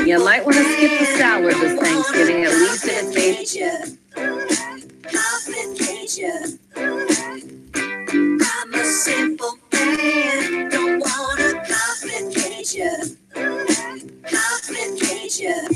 You might want to skip the salad this Thanksgiving, at least if it's made. I'm a simple man, don't want to complicate you. Complicate you.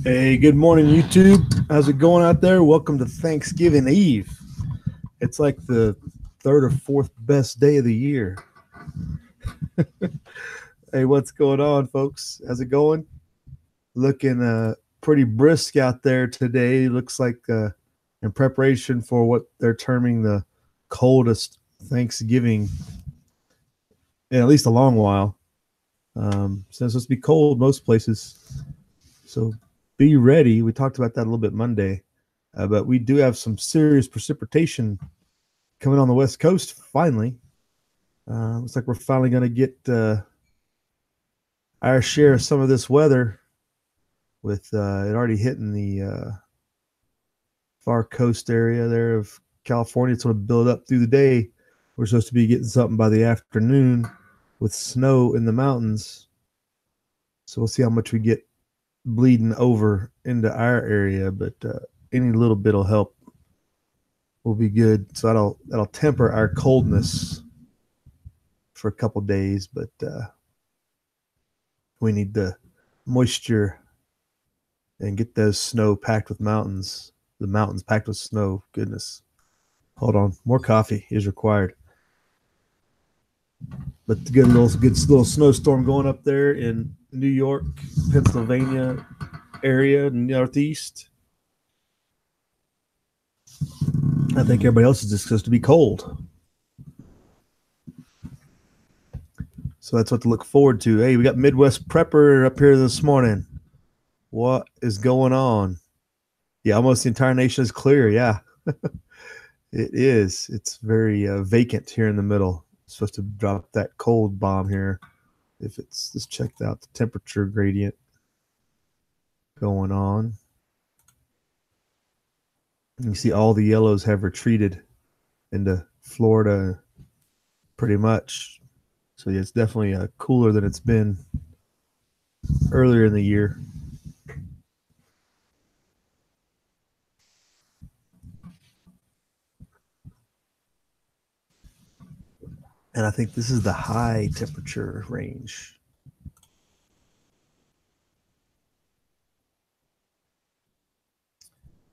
Hey, good morning, YouTube. How's it going out there? Welcome to Thanksgiving Eve. It's like the third or fourth best day of the year. Hey, what's going on, folks? How's it going? Looking pretty brisk out there today. Looks like in preparation for what they're terming the coldest Thanksgiving in at least a long while. So it's supposed to be cold most places. So be ready. We talked about that a little bit Monday. But we do have some serious precipitation coming on the West Coast finally. Looks like we're finally going to get our share of some of this weather with it already hitting the far coast area there of California. It's going to build up through the day. We're supposed to be getting something by the afternoon with snow in the mountains. So we'll see how much we get bleeding over into our area, but any little bit will help. Will be good. So that'll temper our coldness for a couple days, but we need the moisture and get those snow packed with mountains. The mountains packed with snow. Goodness. Hold on. More coffee is required. But the good little snowstorm going up there in New York, Pennsylvania area, northeast. I think everybody else is just supposed to be cold. So that's what to look forward to. Hey, we got Midwest Prepper up here this morning. What is going on? Yeah, almost the entire nation is clear. Yeah, it is. It's very vacant here in the middle. It's supposed to drop that cold bomb here. If it's just checked out the temperature gradient going on. You see all the yellows have retreated into Florida pretty much. So yeah, it's definitely cooler than it's been earlier in the year. And I think this is the high temperature range.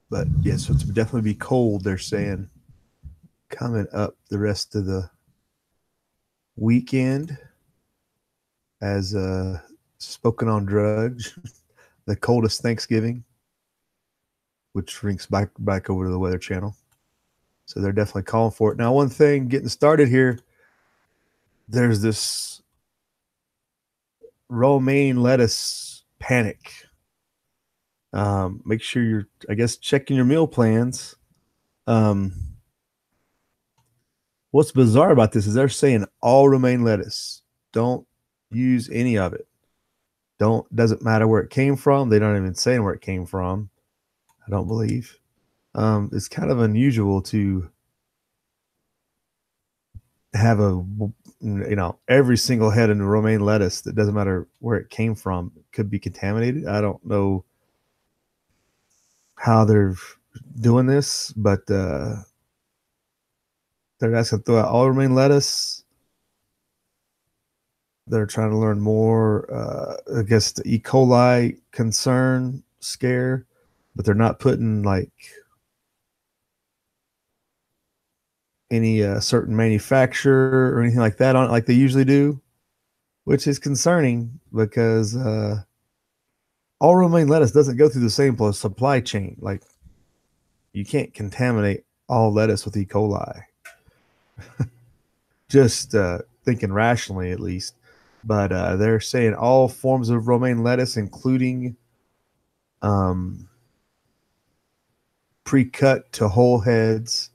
But yeah, so it's definitely be cold, they're saying, coming up the rest of the weekend as spoken on Drudge, the coldest Thanksgiving, which links back over to the Weather Channel. So they're definitely calling for it. Now, one thing getting started here, there's this romaine lettuce panic. Make sure you're, I guess, checking your meal plans. What's bizarre about this is they're saying all romaine lettuce. Don't use any of it. Doesn't matter where it came from. They don't even say where it came from. I don't believe. It's kind of unusual to have every single head in romaine lettuce that doesn't matter where it came from could be contaminated. I don't know how they're doing this, but they're asking to throw out all romaine lettuce. They're trying to learn more. I guess the E. coli concern scare, but they're not putting like any certain manufacturer or anything like that on it like they usually do, which is concerning because all romaine lettuce doesn't go through the same supply chain. Like you can't contaminate all lettuce with E. coli. Just thinking rationally, at least. But they're saying all forms of romaine lettuce, including pre-cut to whole heads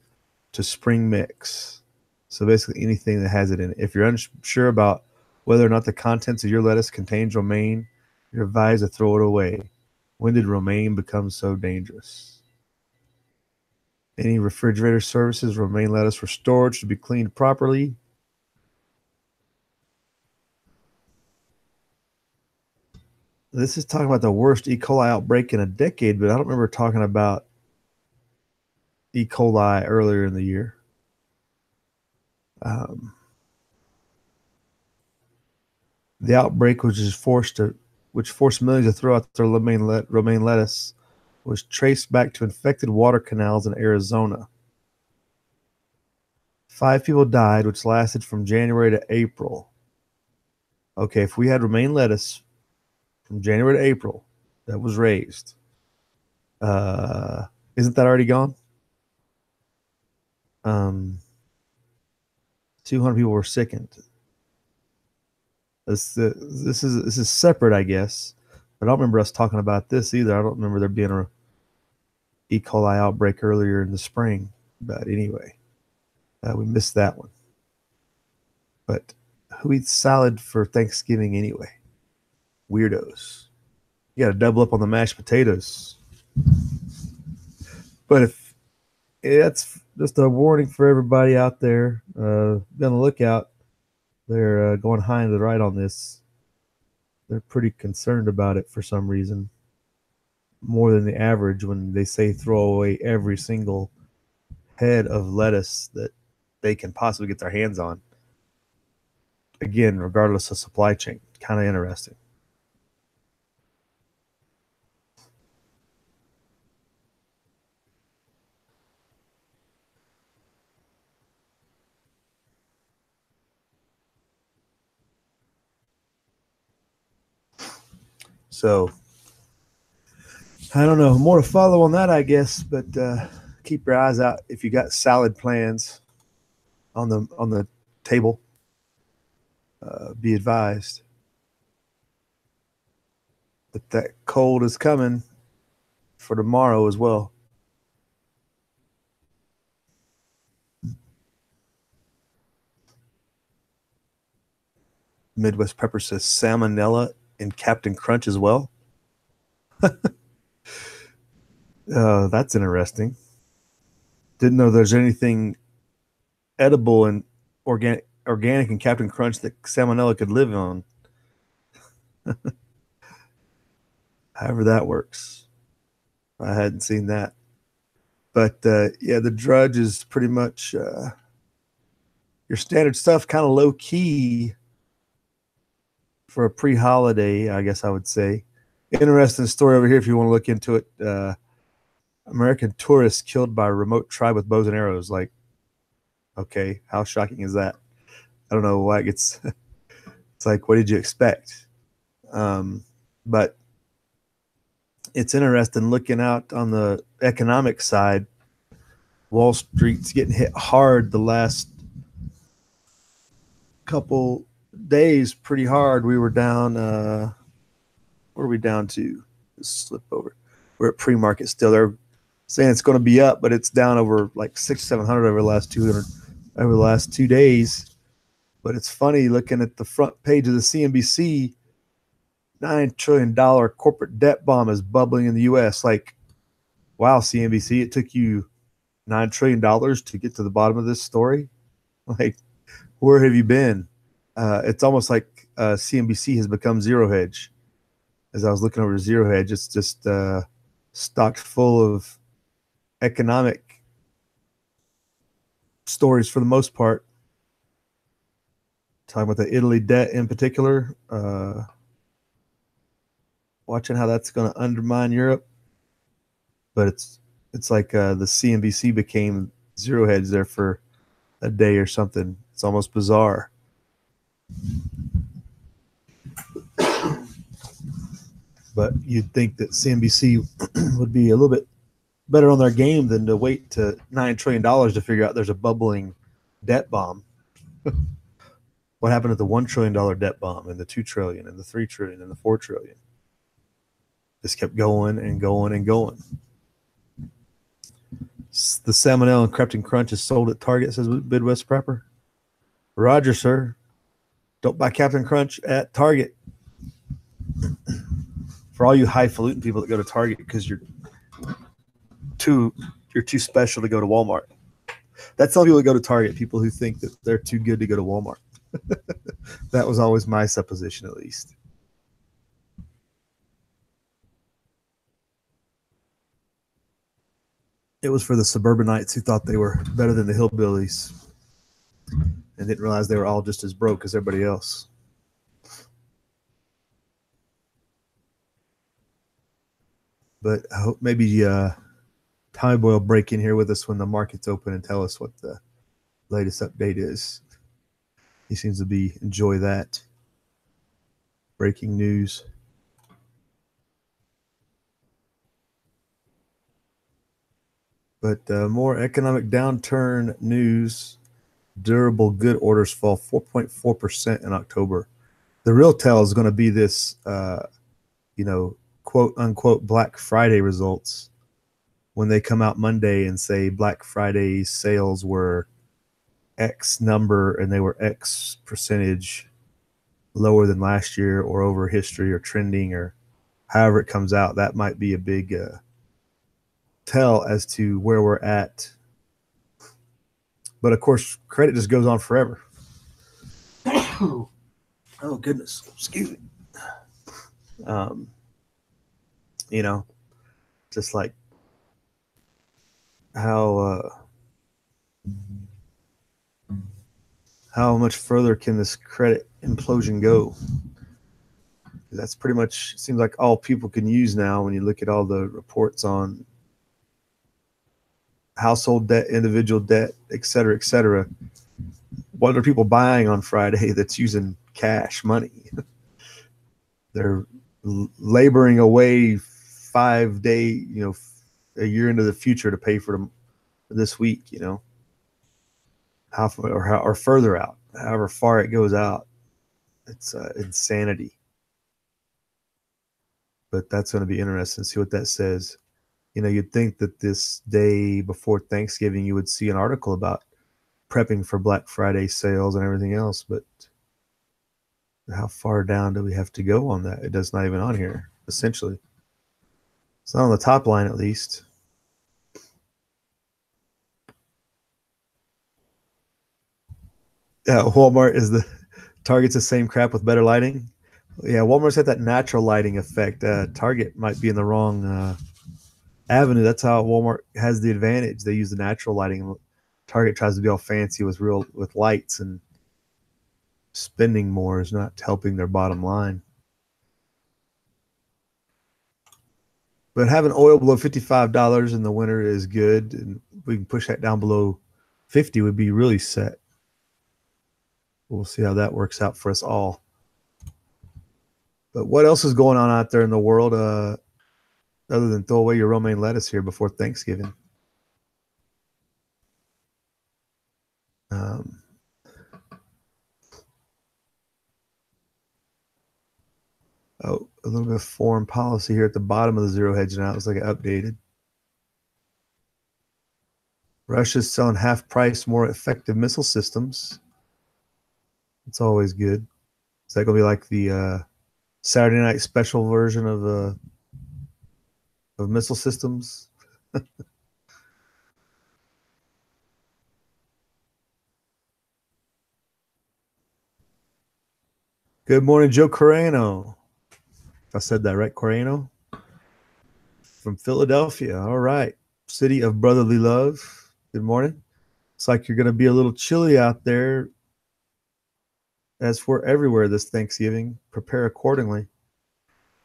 to spring mix. So basically anything that has it in it. If you're unsure about whether or not the contents of your lettuce contains romaine, you're advised to throw it away. When did romaine become so dangerous? Any refrigerator services, romaine lettuce for storage should be cleaned properly. This is talking about the worst E. coli outbreak in a decade, but I don't remember talking about E. coli earlier in the year. The outbreak was just forced to which forced millions to throw out their romaine lettuce, was traced back to infected water canals in Arizona. 5 people died, which lasted from January to April. Okay, if we had romaine lettuce from January to April that was raised, isn't that already gone? 200 people were sickened. This is separate, I guess. But I don't remember us talking about this either. I don't remember there being a E. coli outbreak earlier in the spring. But anyway, we missed that one. But who eats salad for Thanksgiving anyway? Weirdos. You got to double up on the mashed potatoes. But if that's just a warning for everybody out there, be on the lookout. They're going high and to the right on this. They're pretty concerned about it for some reason, more than the average, when they say throw away every single head of lettuce that they can possibly get their hands on. Again, regardless of supply chain. Kind of interesting. So, I don't know. More to follow on that, I guess. But keep your eyes out if you got salad plans on the table. Be advised that cold is coming for tomorrow as well. Midwest Prepper says salmonella in Captain Crunch as well. That's interesting. Didn't know there's anything edible and organic in Captain Crunch that salmonella could live on. However that works. I hadn't seen that. But yeah, the Drudge is pretty much your standard stuff, kind of low key for a pre-holiday, I guess I would say. Interesting story over here if you want to look into it. American tourists killed by a remote tribe with bows and arrows. Like, okay, how shocking is that? I don't know why it gets. It's like, what did you expect? But it's interesting looking out on the economic side. Wall Street's getting hit hard the last couple days, pretty hard. We were down. Where are we down to? Just slip over. We're at pre-market still. They're saying it's going to be up, but it's down over like 600-700 over the last 2 days. But it's funny looking at the front page of the CNBC. $9 trillion corporate debt bomb is bubbling in the U.S. Like, wow, CNBC, it took you $9 trillion to get to the bottom of this story. Like, where have you been? It's almost like CNBC has become Zero Hedge. As I was looking over Zero Hedge, it's just stocked full of economic stories for the most part. Talking about the Italy debt in particular. Watching how that's going to undermine Europe. But it's like the CNBC became Zero Hedge there for a day or something. It's almost bizarre. But you'd think that CNBC would be a little bit better on their game than to wait to $9 trillion to figure out there's a bubbling debt bomb. What happened to the $1 trillion debt bomb and the $2 trillion and the $3 trillion and the $4 trillion? Just kept going and going and going. The salmonella and Captain Crunch is sold at Target, says Midwest Prepper. Roger, sir. Don't buy Captain Crunch at Target. For all you highfalutin people that go to Target because you're too special to go to Walmart. That's all people that go to Target, people who think that they're too good to go to Walmart. That was always my supposition, at least. It was for the suburbanites who thought they were better than the hillbillies and didn't realize they were all just as broke as everybody else. But I hope maybe Tommy Boy will break in here with us when the market's open and tell us what the latest update is. He seems to enjoy that. Breaking news. But more economic downturn news. Durable good orders fall 4.4% in October. The real tell is going to be this, quote unquote Black Friday results when they come out Monday and say Black Friday sales were X number and they were X percentage lower than last year or over history or trending or however it comes out. That might be a big tell as to where we're at. But of course, credit just goes on forever. Oh goodness, excuse me. Just like how much further can this credit implosion go? That's pretty much seems like all people can use now when you look at all the reports on household debt, individual debt, et cetera, et cetera. What are people buying on Friday that's using cash money? They're laboring away 5 day, a year into the future to pay for them this week, how far or further out, however far it goes out. It's insanity. But that's going to be interesting to see what that says. You'd think that this day before Thanksgiving, you would see an article about prepping for Black Friday sales and everything else. But how far down do we have to go on that? It does not even on here, essentially. It's not on the top line, at least. Yeah, Walmart is Target's the same crap with better lighting. Yeah, Walmart's got that natural lighting effect. Target might be in the wrong avenue. That's how Walmart has the advantage. They use the natural lighting. Target tries to be all fancy with lights, and spending more is not helping their bottom line. But having oil below $55 in the winter is good, and we can push that down below 50 would be really set. We'll see how that works out for us all. But what else is going on out there in the world other than throw away your romaine lettuce here before Thanksgiving? A little bit of foreign policy here at the bottom of the zero hedge now. It was like updated. Russia's selling half-price, more effective missile systems. It's always good. Is that going to be like the Saturday night special version of missile systems? Good morning, Joe Corano. I said that right, Corano? From Philadelphia. All right. City of brotherly love. Good morning. Looks like you're going to be a little chilly out there, as for everywhere this Thanksgiving. Prepare accordingly.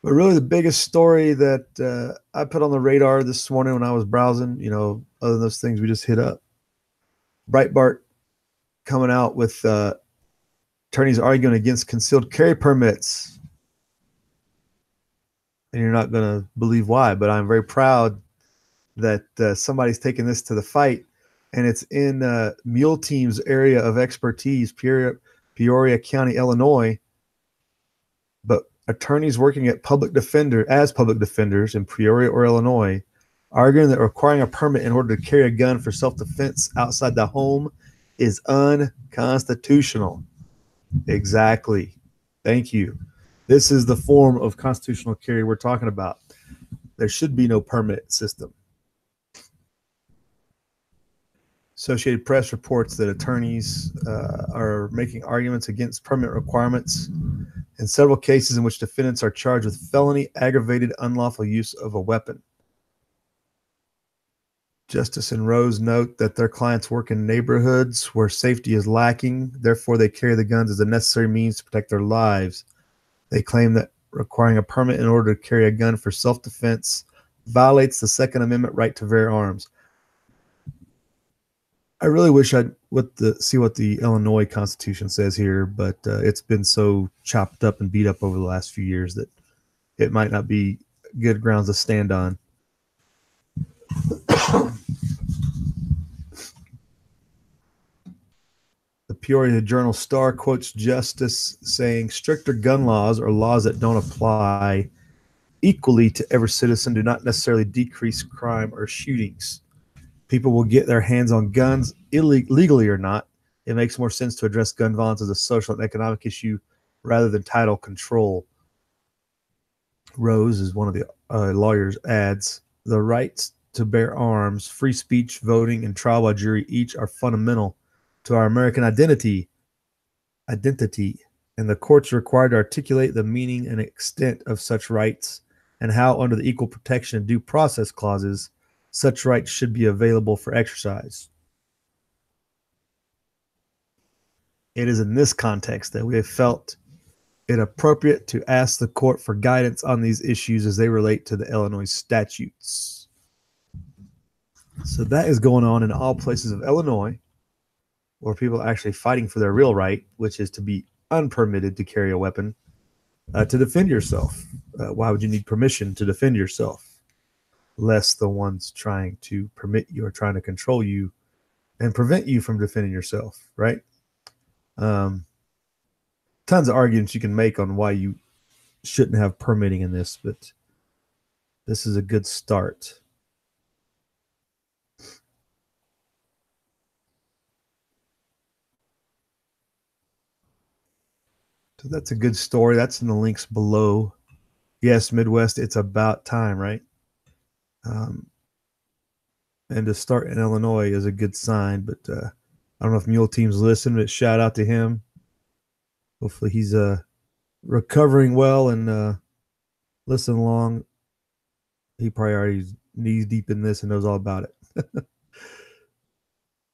But really the biggest story that I put on the radar this morning when I was browsing, other than those things we just hit up, Breitbart coming out with attorneys arguing against concealed carry permits. And you're not going to believe why, but I'm very proud that somebody's taking this to the fight, and it's in Mule Team's area of expertise, Peoria County, Illinois. But attorneys working at public defenders in Peoria or Illinois, arguing that requiring a permit in order to carry a gun for self-defense outside the home is unconstitutional. Exactly. Thank you. This is the form of constitutional carry we're talking about. There should be no permit system. Associated Press reports that attorneys are making arguments against permit requirements in several cases in which defendants are charged with felony aggravated unlawful use of a weapon. Justice and Rose note that their clients work in neighborhoods where safety is lacking. Therefore, they carry the guns as a necessary means to protect their lives. They claim that requiring a permit in order to carry a gun for self-defense violates the Second Amendment right to bear arms. I really wish I'd see what the Illinois Constitution says here, but it's been so chopped up and beat up over the last few years that it might not be good grounds to stand on. The Peoria Journal-Star quotes Justice saying stricter gun laws or laws that don't apply equally to every citizen do not necessarily decrease crime or shootings. People will get their hands on guns legally or not. It makes more sense to address gun violence as a social and economic issue rather than title control. Rose is one of the lawyers adds, the rights to bear arms, free speech, voting, and trial by jury each are fundamental to our American identity, and the courts are required to articulate the meaning and extent of such rights and how, under the equal protection and due process clauses, such rights should be available for exercise. It is in this context that we have felt it appropriate to ask the court for guidance on these issues as they relate to the Illinois statutes. So that is going on in all places of Illinois where people are actually fighting for their real right, which is to be unpermitted to carry a weapon to defend yourself. Why would you need permission to defend yourself? Less the ones trying to permit you or trying to control you and prevent you from defending yourself, right? Tons of arguments you can make on why you shouldn't have permitting in this, but this is a good start. So that's a good story. That's in the links below. Yes, Midwest, it's about time, right? And to start in Illinois is a good sign, but I don't know if Mule Team's listening, but shout out to him. Hopefully he's recovering well and listening along. He probably already knees deep in this and knows all about it.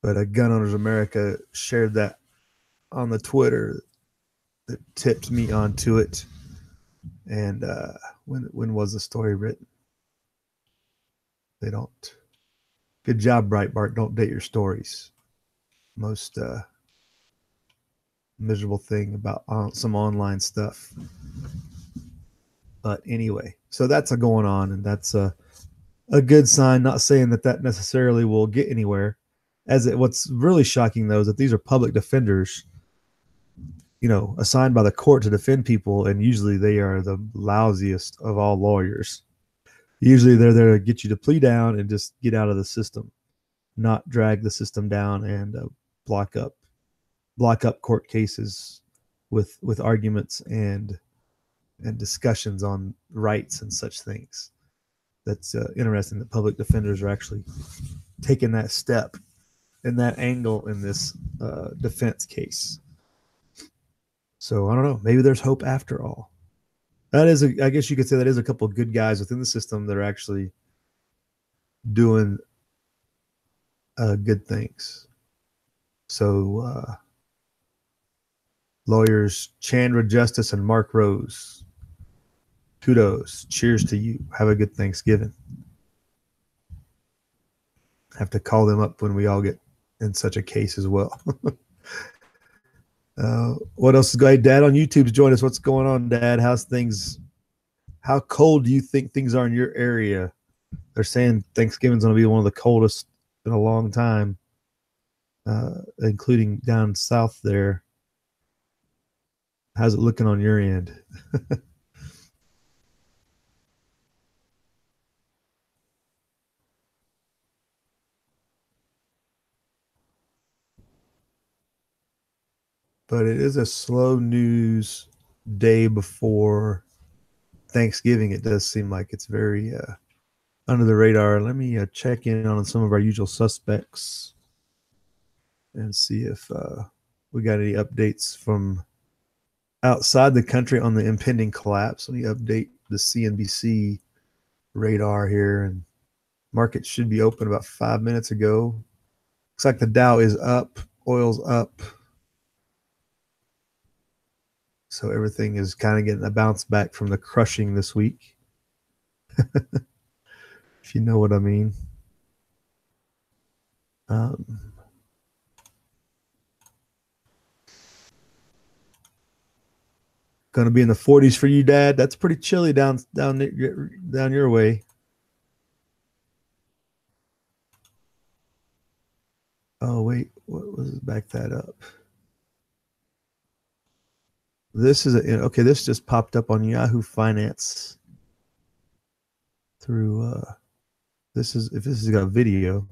But Gun Owners America shared that on the Twitter that tipped me onto it. And when was the story written? They don't. Good job, Breitbart. Don't date your stories. Most miserable thing about some online stuff. But anyway, so that's going on, and that's a good sign. Not saying that necessarily will get anywhere. What's really shocking, though, is that these are public defenders, assigned by the court to defend people, and usually they are the lousiest of all lawyers. Usually they're there to get you to plea down and just get out of the system, not drag the system down and block up court cases with arguments and discussions on rights and such things. That's interesting that public defenders are actually taking that step and that angle in this defense case. So I don't know. Maybe there's hope after all. I guess you could say that is a couple of good guys within the system that are actually doing good things. So lawyers Chandra Justice and Mark Rose, kudos. Cheers to you. Have a good Thanksgiving. Have to call them up when we all get in such a case as well. What else is going? Dad on YouTube to join us. What's going on, Dad? How's things? How cold do you think things are in your area? They're saying Thanksgiving's going to be one of the coldest in a long time, including down south there. How's it looking on your end? But it is a slow news day before Thanksgiving. It does seem like it's very under the radar. Let me check in on some of our usual suspects and see if we got any updates from outside the country on the impending collapse. Let me update the CNBC radar here, and market should be open about 5 minutes ago. Looks like the Dow is up, oil's up. So everything is kind of getting a bounce back from the crushing this week. if you know what I mean. Going to be in the 40s for you, Dad. That's pretty chilly down your way. Oh wait, what was it? Back that up. This is okay. This just popped up on Yahoo Finance through. This is if this has got a video.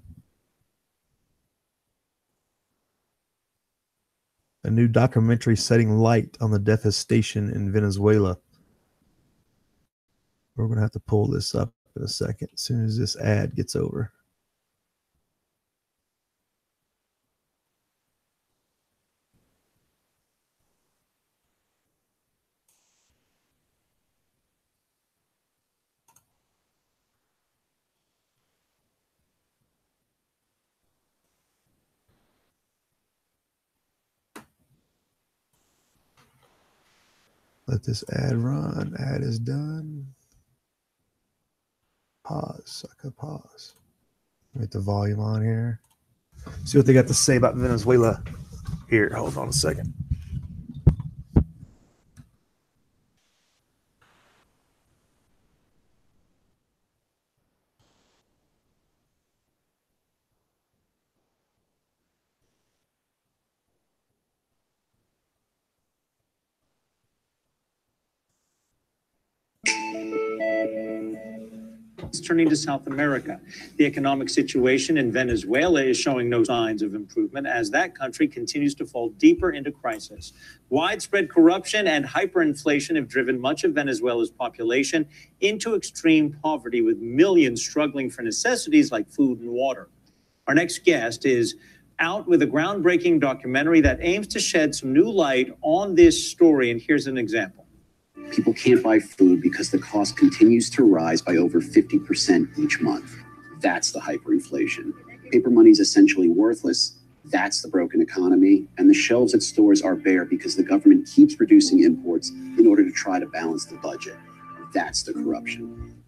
A new documentary setting light on the devastation in Venezuela. We're going to have to pull this up in a second as soon as this ad gets over. Let this ad run. Ad is done. Pause. I could pause. Get the volume on here. See what they got to say about Venezuela. Here, hold on a second. Turning to South America. The economic situation in Venezuela is showing no signs of improvement as that country continues to fall deeper into crisis. Widespread corruption and hyperinflation have driven much of Venezuela's population into extreme poverty, with millions struggling for necessities like food and water. Our next guest is out with a groundbreaking documentary that aims to shed some new light on this story, and here's an example. People can't buy food because the cost continues to rise by over 50% each month. That's the hyperinflation. Paper money is essentially worthless. That's the broken economy. And the shelves at stores are bare because the government keeps reducing imports in order to try to balance the budget. That's the corruption.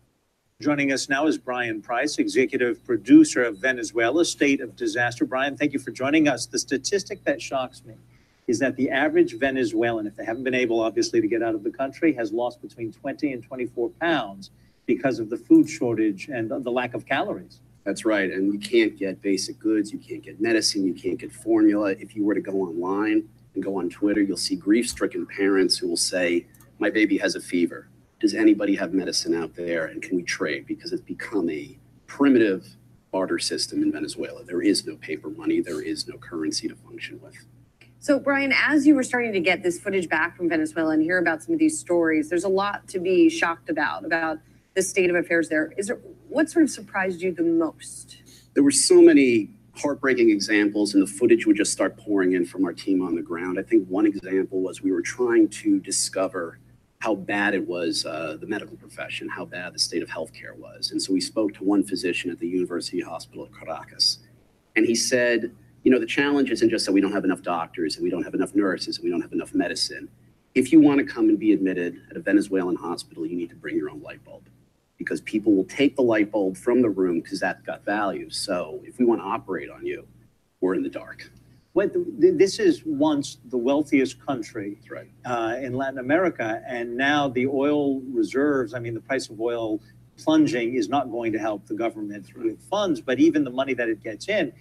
Joining us now is Brian Price, executive producer of Venezuela, State of Disaster. Brian, thank you for joining us. The statistic that shocks me is that the average Venezuelan, if they haven't been able, obviously, to get out of the country, has lost between 20 and 24 pounds because of the food shortage and the lack of calories. That's right. And you can't get basic goods. You can't get medicine. You can't get formula. If you were to go online and go on Twitter, you'll see grief-stricken parents who will say, my baby has a fever. Does anybody have medicine out there? And can we trade? Because it's become a primitive barter system in Venezuela. There is no paper money. There is no currency to function with. So, Brian, as you were starting to get this footage back from Venezuela and hear about some of these stories, there's a lot to be shocked about the state of affairs there. What sort of surprised you the most? There were so many heartbreaking examples, and the footage would just start pouring in from our team on the ground. I think one example was we were trying to discover how bad it was, the medical profession, how bad the state of healthcare was. And so we spoke to one physician at the University Hospital of Caracas, and he said, you know, the challenge isn't just that we don't have enough doctors and we don't have enough nurses and we don't have enough medicine. If you want to come and be admitted at a Venezuelan hospital, you need to bring your own light bulb, because people will take the light bulb from the room because that's got value. So if we want to operate on you, we're in the dark. This is once the wealthiest country That's right. in Latin America, and now the oil reserves, I mean, the price of oil plunging is not going to help the government with funds, but even the money that it gets in,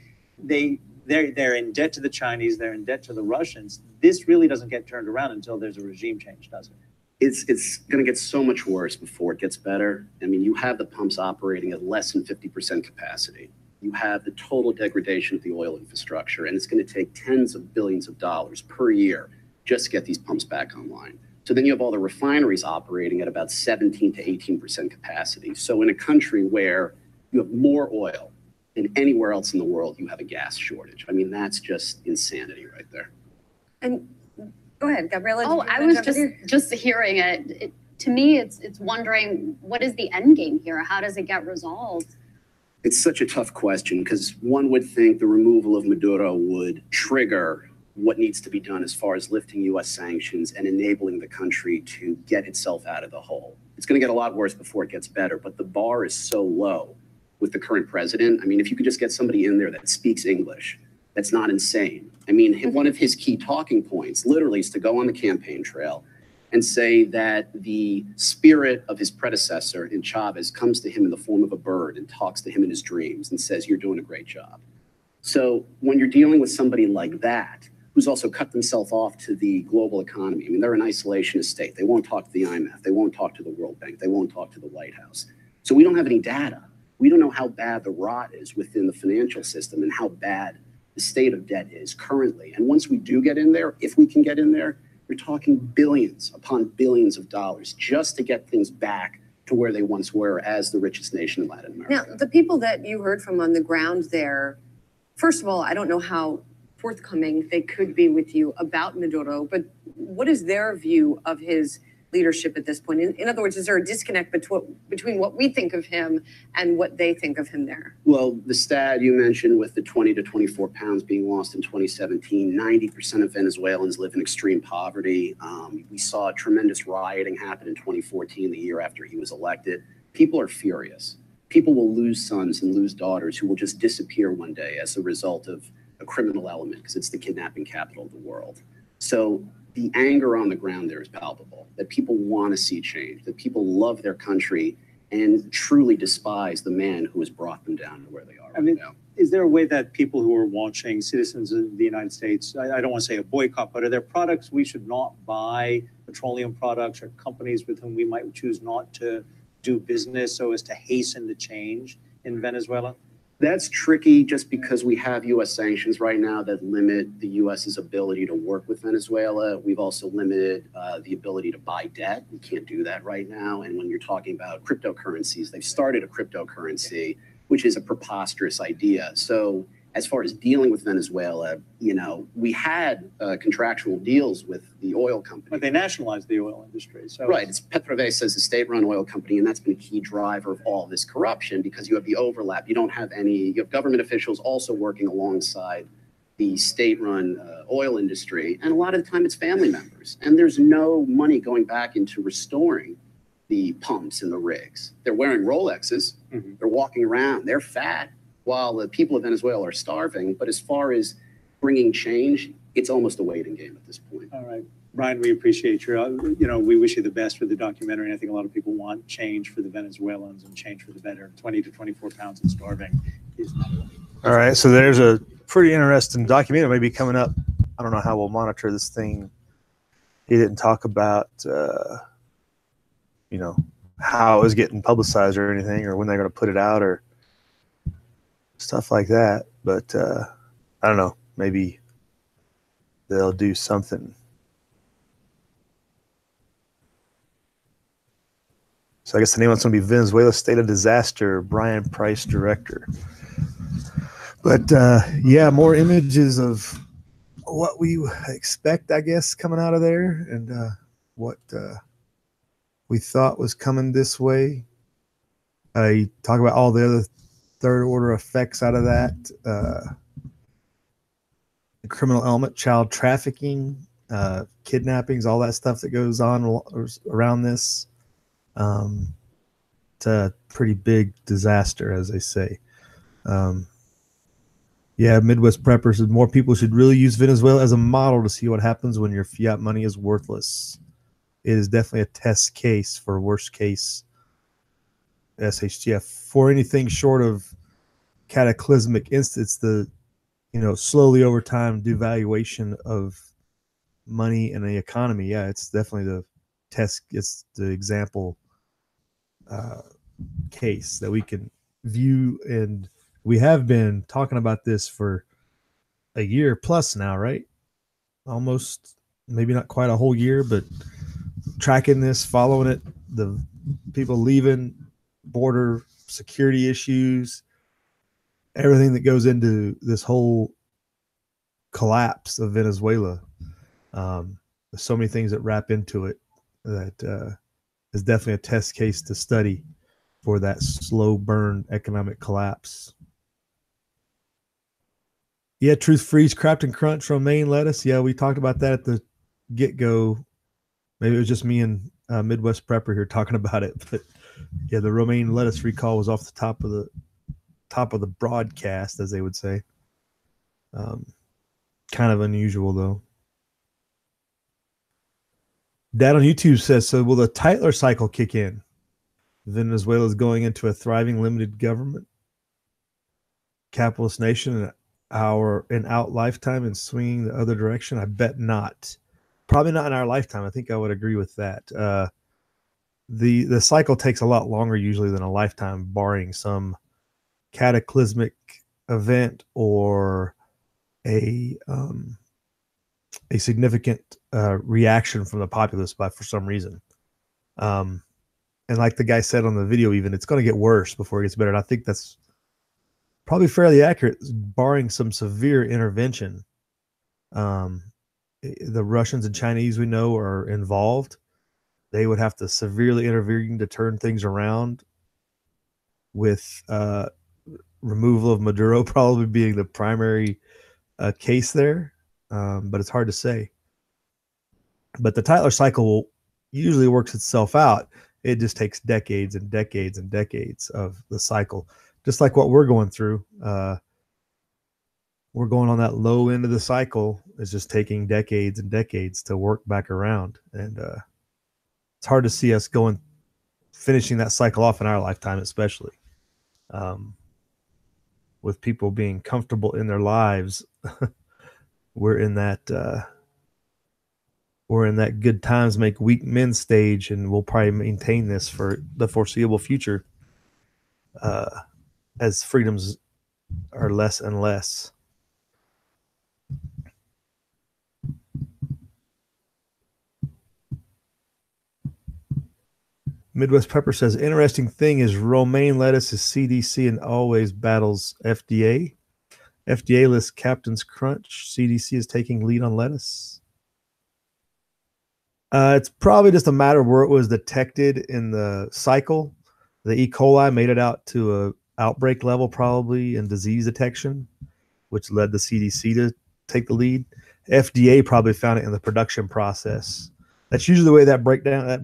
they're in debt to the Chinese, they're in debt to the Russians. This really doesn't get turned around until there's a regime change, does it? It's going to get so much worse before it gets better. I mean, you have the pumps operating at less than 50% capacity. You have the total degradation of the oil infrastructure, and it's going to take tens of billions of dollars per year just to get these pumps back online. So then you have all the refineries operating at about 17 to 18% capacity. So in a country where you have more oil than anywhere else in the world, you have a gas shortage. I mean, that's just insanity right there. And go ahead, Gabriela. Oh, I was just hearing it. To me, it's wondering, what is the end game here? How does it get resolved? It's such a tough question, because one would think the removal of Maduro would trigger what needs to be done as far as lifting U.S. sanctions and enabling the country to get itself out of the hole. It's going to get a lot worse before it gets better, but the bar is so low with the current president. I mean, if you could just get somebody in there that speaks English, that's not insane. I mean, one of his key talking points literally is to go on the campaign trail and say that the spirit of his predecessor in Chavez comes to him in the form of a bird and talks to him in his dreams and says, you're doing a great job. So when you're dealing with somebody like that, who's also cut themselves off to the global economy, I mean, they're an isolationist state. They won't talk to the IMF. They won't talk to the World Bank. They won't talk to the White House. So we don't have any data. We don't know how bad the rot is within the financial system and how bad the state of debt is currently. And once we do get in there, if we can get in there, you're talking billions upon billions of dollars just to get things back to where they once were as the richest nation in Latin America. Now, the people that you heard from on the ground there, first of all, I don't know how forthcoming they could be with you about Maduro, but what is their view of his leadership at this point? In other words, is there a disconnect between what we think of him and what they think of him there? Well, the stat you mentioned with the 20 to 24 pounds being lost in 2017, 90% of Venezuelans live in extreme poverty. We saw tremendous rioting happen in 2014, the year after he was elected. People are furious. People will lose sons and lose daughters who will just disappear one day as a result of a criminal element, because it's the kidnapping capital of the world. So the anger on the ground there is palpable, that people want to see change, that people love their country and truly despise the man who has brought them down to where they are right now. Is there a way that people who are watching, citizens of the United States, I don't want to say a boycott, but are there products we should not buy, petroleum products or companies with whom we might choose not to do business so as to hasten the change in Venezuela? That's tricky just because we have U.S. sanctions right now that limit the U.S.'s ability to work with Venezuela. We've also limited the ability to buy debt. We can't do that right now. And when you're talking about cryptocurrencies, they've started a cryptocurrency, which is a preposterous idea. So as far as dealing with Venezuela, you know, we had contractual deals with the oil company. But they nationalized the oil industry. So right, it's PetroVesa is a state-run oil company, and that's been a key driver of all this corruption because you have the overlap. You have government officials also working alongside the state-run oil industry, and a lot of the time it's family members. And there's no money going back into restoring the pumps and the rigs. They're wearing Rolexes, they're walking around, they're fat, while the people of Venezuela are starving. But as far as bringing change, it's almost a waiting game at this point. All right. Brian, we appreciate your, we wish you the best for the documentary. And I think a lot of people want change for the Venezuelans and change for the better. 20 to 24 pounds and starving is not right. All right. So there's a pretty interesting documentary maybe coming up. I don't know how we'll monitor this thing. He didn't talk about, how it was getting publicized or anything, or when they're going to put it out or stuff like that. But I don't know. Maybe they'll do something. So I guess the name is going to be Venezuela State of Disaster, Brian Price, director. But yeah, more images of what we expect, I guess, coming out of there, and what we thought was coming this way. You talk about all the other third order effects out of that. The criminal element, child trafficking, kidnappings, all that stuff that goes on around this. It's a pretty big disaster, as they say. Yeah, Midwest Prepper said more people should really use Venezuela as a model to see what happens when your fiat money is worthless. It is definitely a test case for worst case SHTF. For anything short of cataclysmic instance, the slowly over time devaluation of money and the economy. Yeah, it's definitely the test. It's the example case that we can view, and we have been talking about this for a year plus now, right? Almost, maybe not quite a whole year, but tracking this, following it, the people leaving, border security issues, everything that goes into this whole collapse of Venezuela. There's so many things that wrap into it that is definitely a test case to study for that slow burn economic collapse. Yeah, Truth Freeze, Crafton Crunch, romaine lettuce. Yeah, we talked about that at the get-go. Maybe it was just me and Midwest Prepper here talking about it. But yeah, the romaine lettuce recall was off the top of the top of the broadcast, as they would say. Kind of unusual, though. Dad on YouTube says, so will the Tytler cycle kick in? Venezuela is going into a thriving limited government capitalist nation in our lifetime and swinging the other direction? I bet not. Probably not in our lifetime. I think I would agree with that. The cycle takes a lot longer usually than a lifetime, barring some cataclysmic event or a significant reaction from the populace for some reason. And like the guy said on the video, even, it's going to get worse before it gets better. And I think that's probably fairly accurate, barring some severe intervention. The Russians and Chinese, we know, are involved. They would have to severely intervene to turn things around, with removal of Maduro probably being the primary case there. But it's hard to say. But the Tytler cycle usually works itself out. It just takes decades and decades and decades of the cycle, just like what we're going through. We're going on that low end of the cycle. It's just taking decades and decades to work back around. And it's hard to see us finishing that cycle off in our lifetime, especially with people being comfortable in their lives. We're in that good times make weak men stage, and we'll probably maintain this for the foreseeable future as freedoms are less and less. Midwest Pepper says, interesting thing is romaine lettuce is CDC and always battles FDA. FDA lists Captain's Crunch. CDC is taking lead on lettuce. It's probably just a matter of where it was detected in the cycle. The E. coli made it out to a outbreak level probably in disease detection, which led the CDC to take the lead. FDA probably found it in the production process. That's usually the way that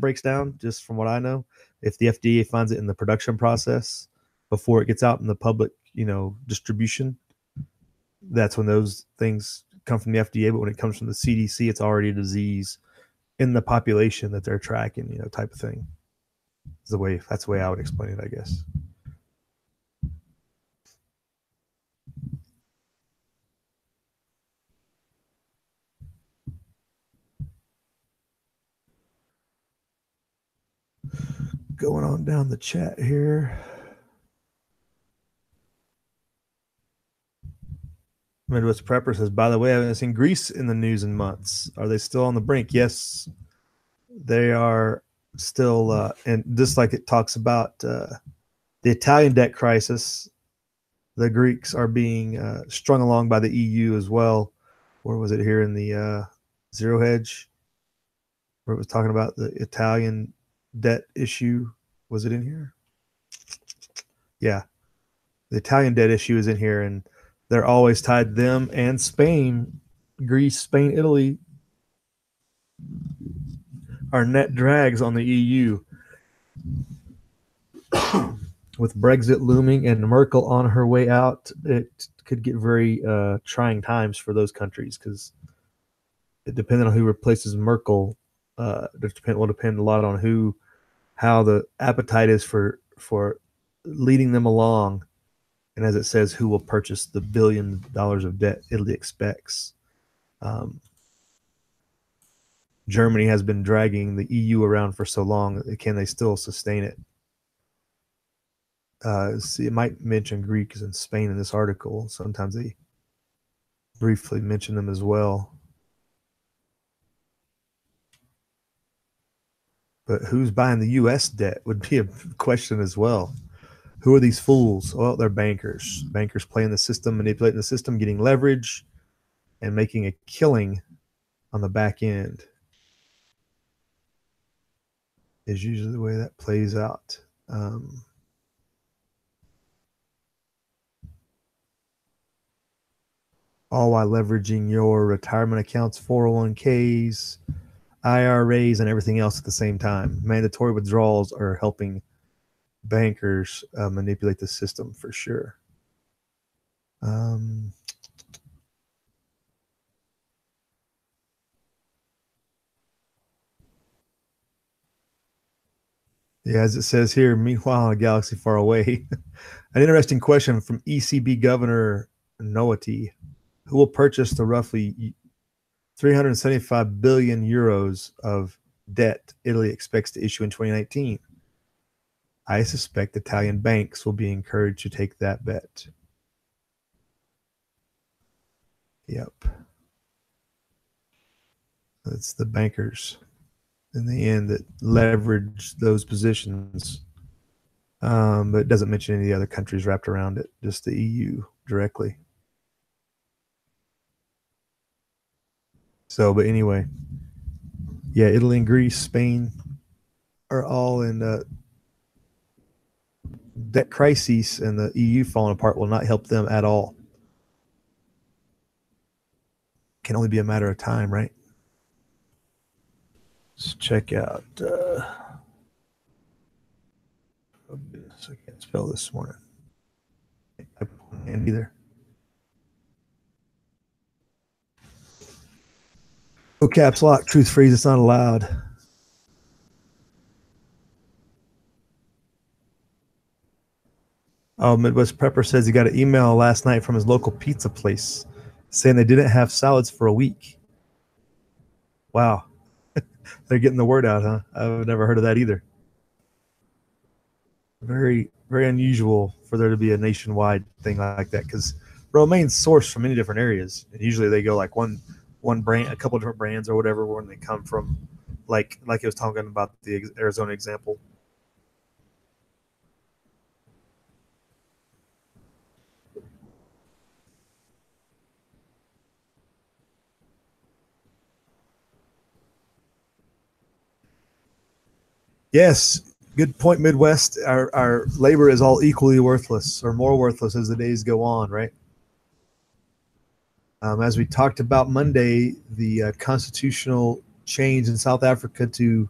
breaks down, just from what I know. If the FDA finds it in the production process before it gets out in the public, distribution, that's when those things come from the FDA. But when it comes from the CDC, it's already a disease in the population that they're tracking, type of thing. That's the way I would explain it, I guess. Going on down the chat here. Midwest Prepper says, by the way, I haven't seen Greece in the news in months. Are they still on the brink? Yes, they are still. And just like it talks about the Italian debt crisis, the Greeks are being strung along by the EU as well. Where was it here in the Zero Hedge, where it was talking about the Italian debt issue? Was it in here? Yeah, the Italian debt issue is in here, and they're always tied, them and Spain, Greece, Spain, Italy are net drags on the EU. With Brexit looming and Merkel on her way out, it could get very trying times for those countries, because it depending on who replaces Merkel, will depend a lot on how the appetite is for leading them along. And as it says, who will purchase the $1 billion of debt Italy expects. Germany has been dragging the EU around for so long. Can they still sustain it? It might mention Greeks and Spain in this article. Sometimes they briefly mention them as well. But who's buying the U.S. debt would be a question as well. Who are these fools? Well, they're bankers. Bankers playing the system, manipulating the system, getting leverage, and making a killing on the back end is usually the way that plays out. All while leveraging your retirement accounts, 401ks, IRAs, and everything else at the same time. Mandatory withdrawals are helping bankers manipulate the system for sure. Um, yeah, as it says here, meanwhile, in a galaxy far away. An interesting question from ECB Governor Noati, who will purchase the roughly 375 billion euros of debt Italy expects to issue in 2019. I suspect Italian banks will be encouraged to take that bet. Yep. It's the bankers in the end that leverage those positions. But it doesn't mention any of the other countries wrapped around it, just the EU directly. So, but anyway, yeah, Italy and Greece, Spain are all in debt crises, and the EU falling apart will not help them at all. Can only be a matter of time, right? Let's check out. Oh goodness, I can't spell this morning. I can't either. Oh, caps lock, truth freeze. It's not allowed. Oh, Midwest Prepper says he got an email last night from his local pizza place saying they didn't have salads for a week. Wow. They're getting the word out, huh? I've never heard of that either. Very, very unusual for there to be a nationwide thing like that, because romaine's sourced from many different areas. And usually they go like one brand, a couple different brands or whatever, when they come from, like it was talking about the Arizona example. Yes, good point, Midwest. Our labor is all equally worthless, or more worthless as the days go on, right? As we talked about Monday, the constitutional change in South Africa to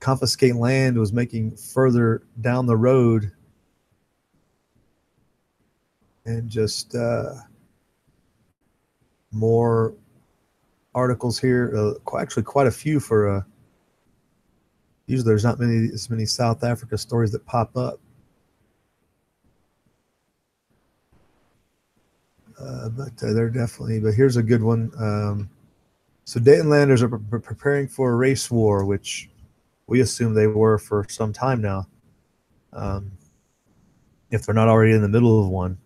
confiscate land was making further down the road, and just more articles here. Actually, quite a few for. Usually, there's not as many South Africa stories that pop up. But they're definitely. But here's a good one. So Danelanders are preparing for a race war, which we assume they were for some time now. If they're not already in the middle of one,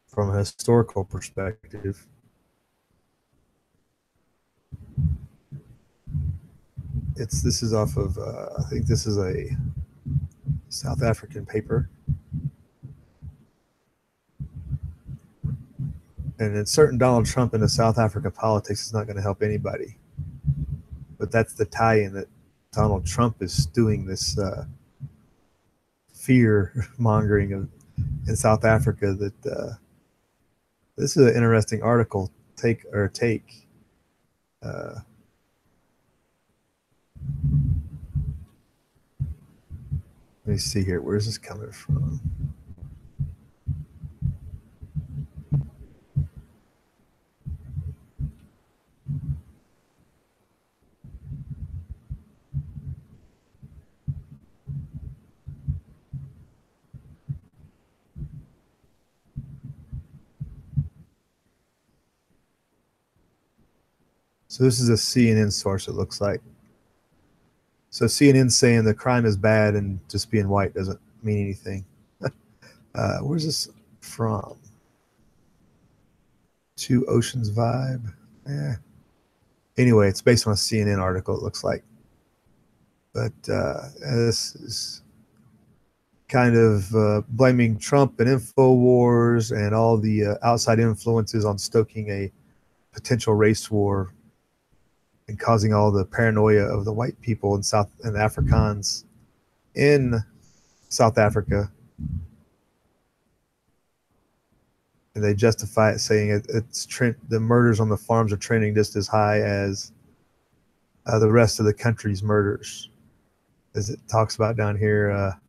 from a historical perspective. This is off of I think this is a South African paper. And inserting Donald Trump into South Africa politics is not going to help anybody. But that's the tie-in, that Donald Trump is doing this fear mongering in South Africa. That this is an interesting article. Take. Let me see here. Where's this coming from? So this is a CNN source, it looks like. So CNN saying the crime is bad and just being white doesn't mean anything. Where's this from? Two Oceans Vibe. Yeah. Anyway, it's based on a CNN article, it looks like. But this is kind of blaming Trump and InfoWars and all the outside influences on stoking a potential race war and causing all the paranoia of the white people and Afrikaans in South Africa. And they justify it, saying the murders on the farms are trending just as high as the rest of the country's murders. As it talks about down here,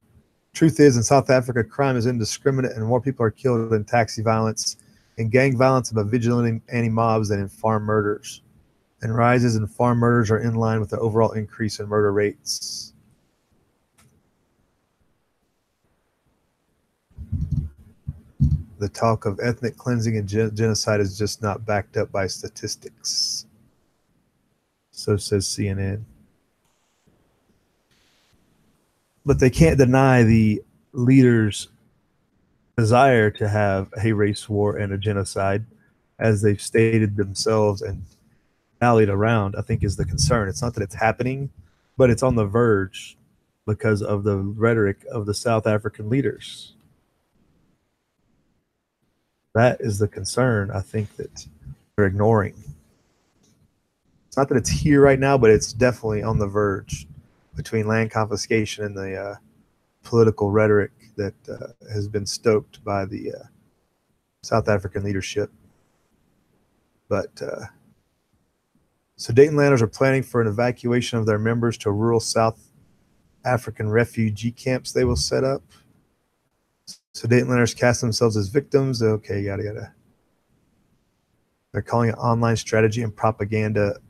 truth is, in South Africa, crime is indiscriminate and more people are killed in taxi violence in gang violence by vigilante anti-mobs than in farm murders. And rises in farm murders are in line with the overall increase in murder rates. The talk of ethnic cleansing and genocide is just not backed up by statistics. So says CNN. But they can't deny the leaders' desire to have a race war and a genocide, as they've stated themselves and rallied around, I think is the concern. It's not that it's happening, but it's on the verge because of the rhetoric of the South African leaders. That is the concern, I think, that they're ignoring. It's not that it's here right now, but it's definitely on the verge between land confiscation and the political rhetoric that has been stoked by the South African leadership. But Sudetenlanders are planning for an evacuation of their members to rural South African refugee camps they will set up. Sudetenlanders cast themselves as victims. Okay, yada, yada. They're calling it online strategy and propaganda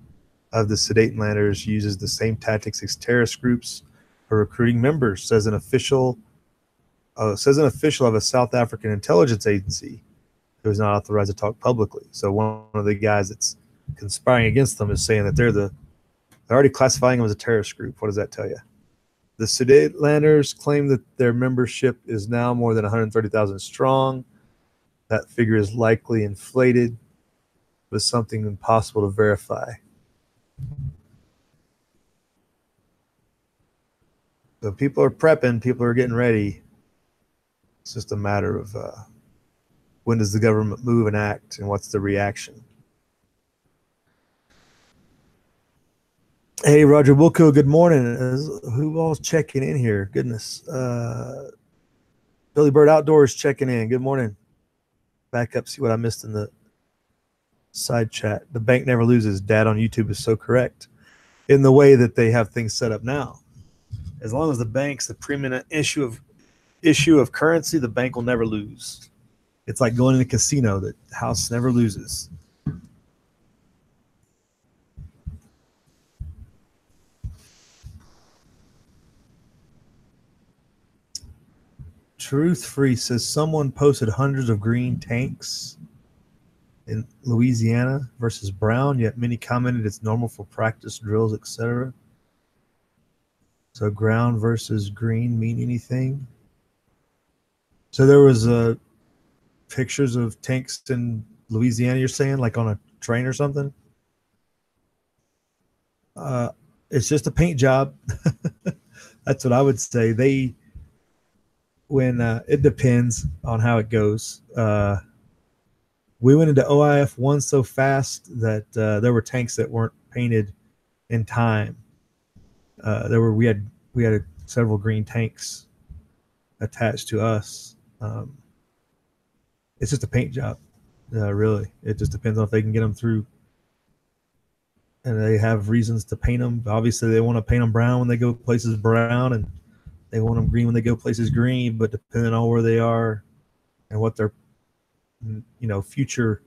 of the Sudetenlanders uses the same tactics as terrorist groups for recruiting members, says an official of a South African intelligence agency who is not authorized to talk publicly. So one of the guys that's conspiring against them is saying that they're already classifying them as a terrorist group. What does that tell you? The Sudetenlanders claim that their membership is now more than 130,000 strong. That figure is likely inflated, but something impossible to verify. So people are prepping, people are getting ready. It's just a matter of when does the government move and act, and what's the reaction? Hey, Roger Wilco, good morning. Who all's checking in here? Goodness. Billy Bird Outdoors checking in. Good morning. Back up, see what I missed in the side chat. The bank never loses. Dad on YouTube is so correct in the way that they have things set up now. As long as the bank's the preeminent issue of currency, the bank will never lose. It's like going in a casino. The house never loses. Truth Free says someone posted hundreds of green tanks in Louisiana versus brown, yet many commented it's normal for practice drills, etc. So ground versus green mean anything? So there was pictures of tanks in Louisiana, you're saying, like on a train or something? It's just a paint job. That's what I would say. It depends on how it goes. We went into OIF 1 so fast that there were tanks that weren't painted in time. We had several green tanks attached to us. It's just a paint job, really. It just depends on if they can get them through, and they have reasons to paint them. Obviously, they want to paint them brown when they go places brown, and they want them green when they go places green. But depending on where they are and what their future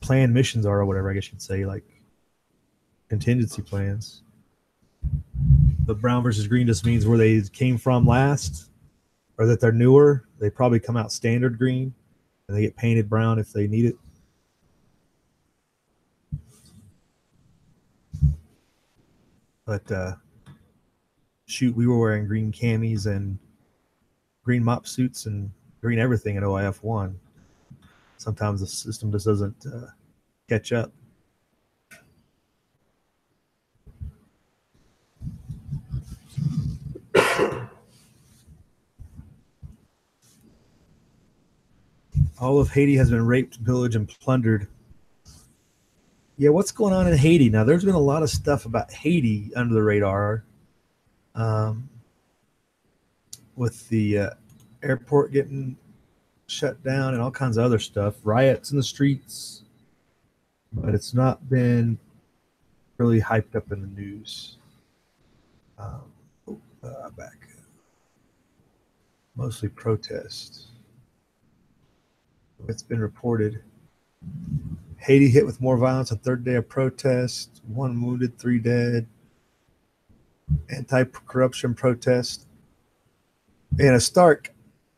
planned missions are, or whatever, I guess you'd say, like contingency plans. But brown versus green just means where they came from last, or that they're newer. They probably come out standard green, and they get painted brown if they need it. But shoot, we were wearing green camis and green mop suits and green everything at OIF 1. Sometimes the system just doesn't catch up. All of Haiti has been raped, pillaged, and plundered. Yeah, what's going on in Haiti? Now, there's been a lot of stuff about Haiti under the radar, with the airport getting shut down and all kinds of other stuff, riots in the streets, but it's not been really hyped up in the news. Back. Mostly protests. It's been reported. Haiti hit with more violence on third day of protest. 1 wounded, 3 dead. Anti-corruption protest. And a stark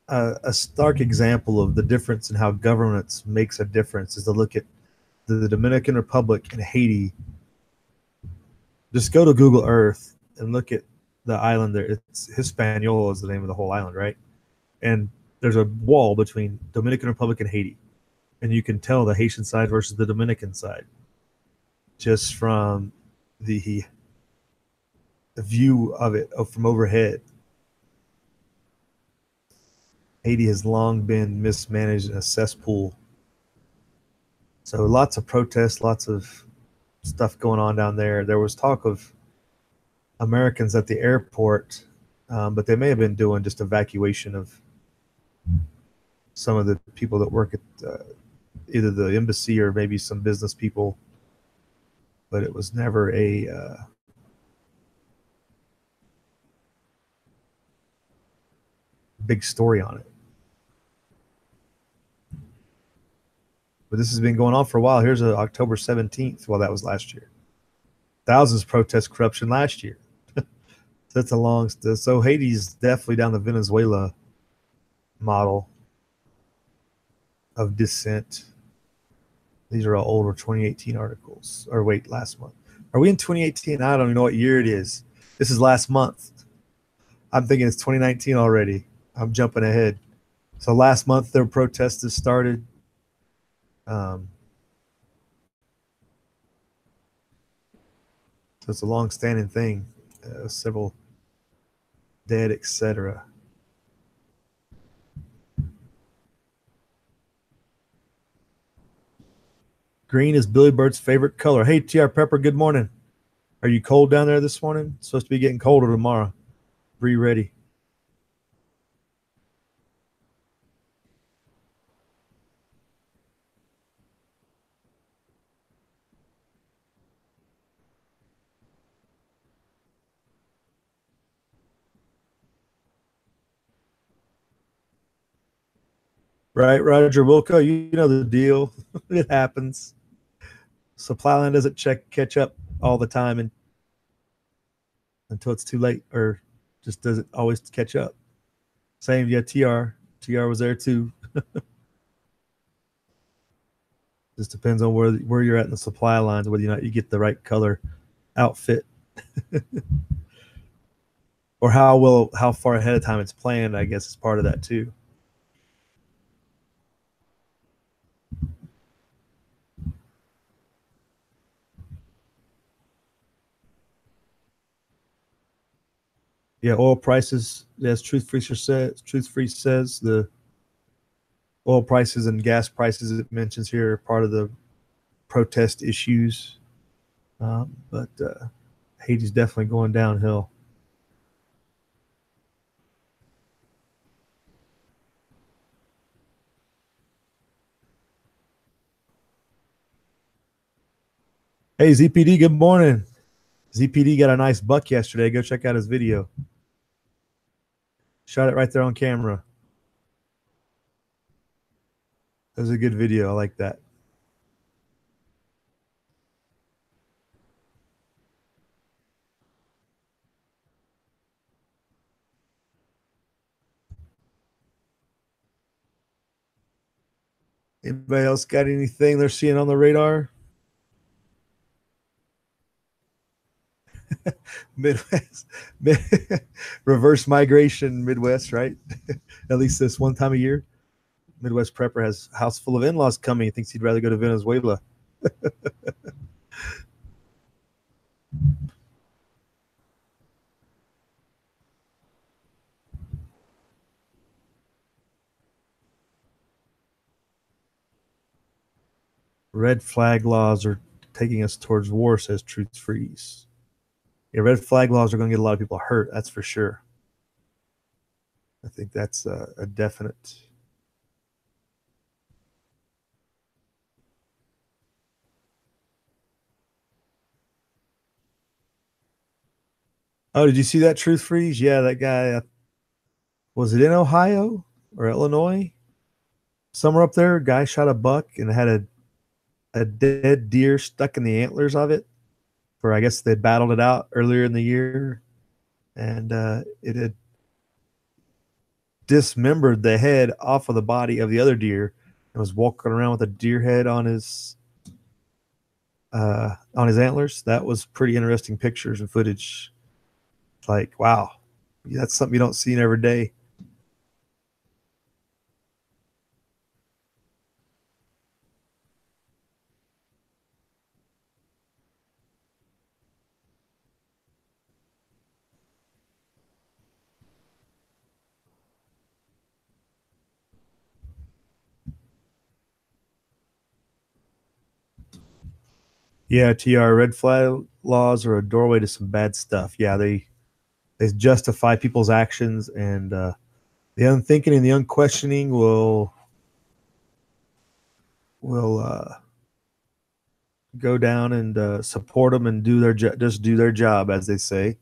example of the difference in how governance makes a difference is to look at the Dominican Republic and Haiti. Just go to Google Earth and look at the island there. It's Hispaniola is the name of the whole island, right? And there's a wall between Dominican Republic and Haiti. And you can tell the Haitian side versus the Dominican side just from the view of it from overhead. Haiti has long been mismanaged in a cesspool. So lots of protests, lots of stuff going on down there. There was talk of Americans at the airport, but they may have been doing just evacuation of some of the people that work at either the embassy or maybe some business people. But it was never a big story on it. But this has been going on for a while. Here's October 17th. Well, that was last year. Thousands protest corruption last year. That's a long. So Haiti's definitely down the Venezuela model of dissent. These are all older 2018 articles. Or wait, last month. Are we in 2018? I don't even know what year it is. This is last month. I'm thinking it's 2019 already. I'm jumping ahead. So last month, their protesters started. So it's a long-standing thing. Several dead, etc. Green is Billy Bird's favorite color. Hey, TR Pepper, good morning. Are you cold down there this morning? It's supposed to be getting colder tomorrow. Be ready. Right, Roger Wilco, you know the deal. It happens. Supply line doesn't catch up all the time and until it's too late, or just doesn't always catch up. Same, yeah, TR was there too. Just depends on where you're at in the supply lines, whether or not you get the right color outfit. Or how far ahead of time it's planned, I guess, is part of that too. Yeah, oil prices, as Truth Free says, the oil prices and gas prices it mentions here are part of the protest issues. But Haiti's definitely going downhill. Hey, ZPD, good morning. ZPD got a nice buck yesterday. Go check out his video. Shot it right there on camera. That was a good video. I like that. Anybody else got anything they're seeing on the radar? Midwest, reverse migration Midwest, right? At least this one time a year. Midwest Prepper has a house full of in-laws coming. He thinks he'd rather go to Venezuela. Red flag laws are taking us towards war, says Truth Freeze. Yeah, red flag laws are going to get a lot of people hurt. That's for sure. I think that's a definite. Oh, did you see that Truth Freeze? Yeah, that guy. Was it in Ohio or Illinois? Somewhere up there, a guy shot a buck and had a a dead deer stuck in the antlers of it, for I guess they battled it out earlier in the year, and it had dismembered the head off of the body of the other deer and was walking around with a deer head on his antlers. That was pretty interesting pictures and footage. Like, wow, that's something you don't see every day. Yeah, TR, red flag laws are a doorway to some bad stuff. Yeah, they justify people's actions, and the unthinking and the unquestioning will go down and support them and do just do their job, as they say,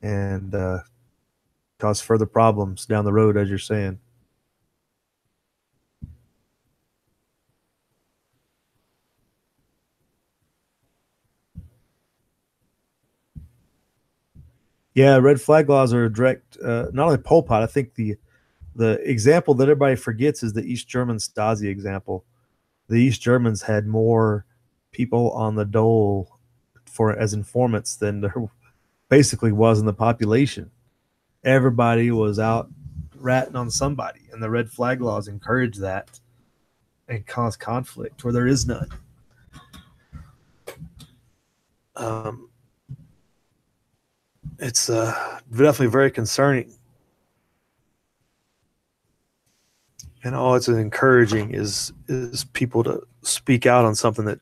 and cause further problems down the road, as you're saying. Yeah, red flag laws are a direct, not only Pol Pot. I think the example that everybody forgets is the East German Stasi example. The East Germans had more people on the dole as informants than there basically was in the population. Everybody was out ratting on somebody, and the red flag laws encourage that and cause conflict where there is none. It's definitely very concerning. And all it's encouraging is people to speak out on something that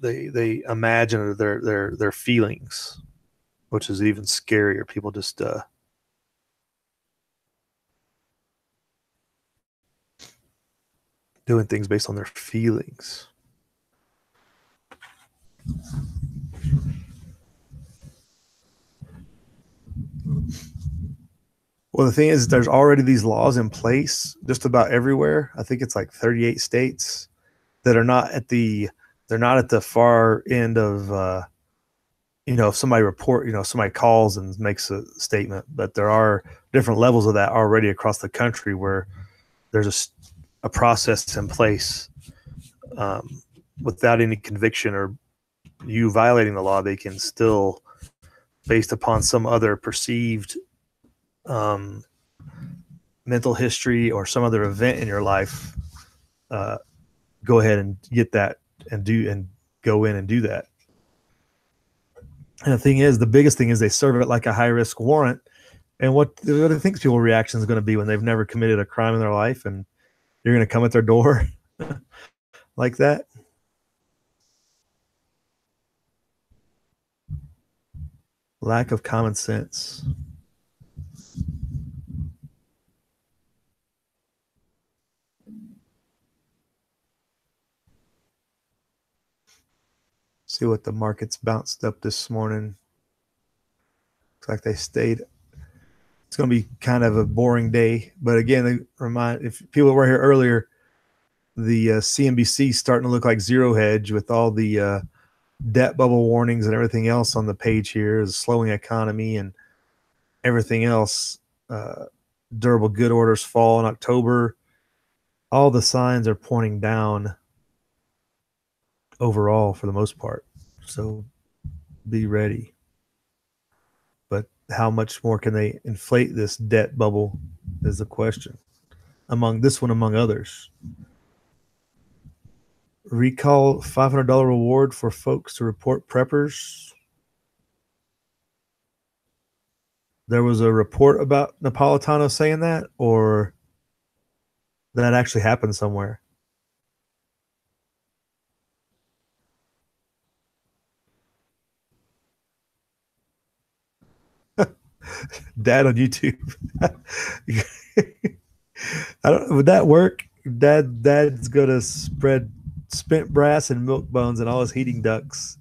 they imagine or their feelings, which is even scarier. People just doing things based on their feelings. Well, the thing is, there's already these laws in place just about everywhere. I think it's like 38 states that are not at the far end of if somebody calls and makes a statement, but there are different levels of that already across the country where there's a process in place without any conviction or you violating the law. They can still, based upon some other perceived mental history or some other event in your life, go ahead and get that and go in and do that. And the biggest thing is they serve it like a high risk warrant. And what do you think people's reaction is going to be when they've never committed a crime in their life and you're going to come at their door like that? Lack of common sense. See what the markets bounced up this morning. Looks like they stayed. It's going to be kind of a boring day, but again, if people were here earlier, the CNBC starting to look like zero hedge with all the debt bubble warnings and everything else on the page here, is slowing economy and everything else. Durable good orders fall in October. All the signs are pointing down overall for the most part. So be ready. But how much more can they inflate this debt bubble is the question. Among others. Recall $500 reward for folks to report preppers. There was a report about Napolitano saying that, or that actually happened somewhere? Dad on YouTube. Would that work? Dad's gonna spread spent brass and milk bones and all his heating ducts,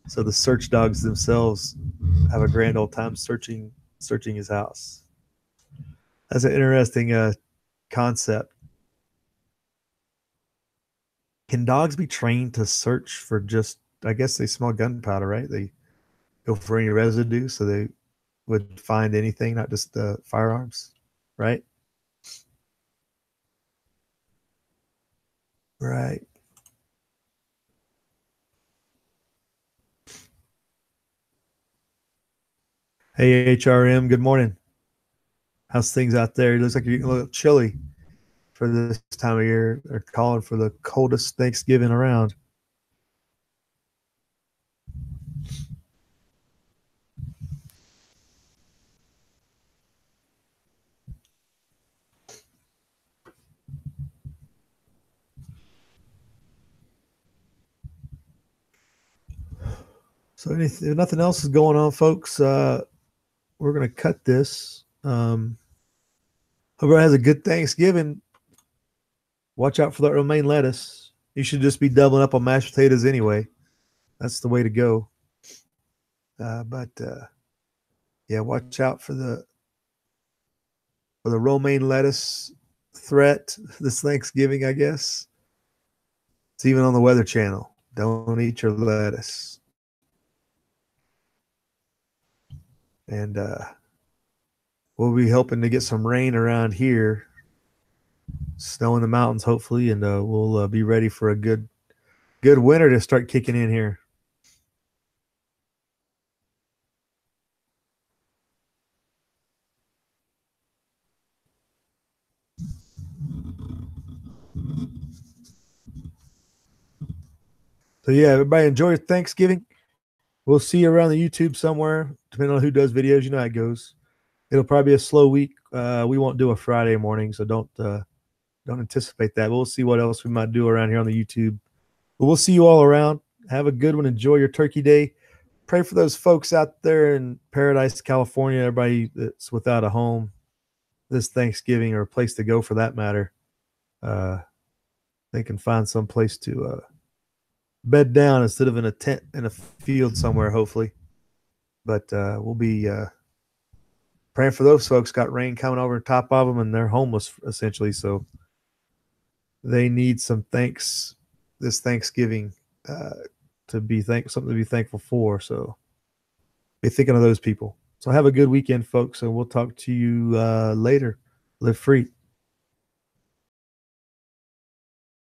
so the search dogs themselves have a grand old time searching his house. That's an interesting concept. Can dogs be trained to search for just, I guess they smell gunpowder, right? They go for any residue, so they would find anything, not just the firearms, right? Right. Hey, HRM, good morning. How's things out there? It looks like you're getting a little chilly for this time of year. They're calling for the coldest Thanksgiving around. So if nothing else is going on, folks, we're going to cut this. Hope everyone has a good Thanksgiving. Watch out for that romaine lettuce. You should just be doubling up on mashed potatoes anyway. That's the way to go. But yeah, watch out for the romaine lettuce threat this Thanksgiving, I guess. It's even on the Weather Channel. Don't eat your lettuce. And we'll be hoping to get some rain around here. Snow in the mountains, hopefully, and we'll be ready for a good winter to start kicking in here. So yeah, everybody enjoy your Thanksgiving. We'll see you around the YouTube somewhere, depending on who does videos. You know how it goes. It'll probably be a slow week. We won't do a Friday morning, so don't anticipate that. We'll see what else we might do around here on the YouTube. But we'll see you all around. Have a good one. Enjoy your Turkey Day. Pray for those folks out there in Paradise, California, everybody that's without a home this Thanksgiving, or a place to go for that matter. They can find some place to bed down instead of in a tent in a field somewhere, hopefully. But we'll be praying for those folks. Got rain coming over the top of them, and they're homeless essentially. So they need some thanks this Thanksgiving to be something to be thankful for. So be thinking of those people. So have a good weekend, folks, and we'll talk to you later. Live free.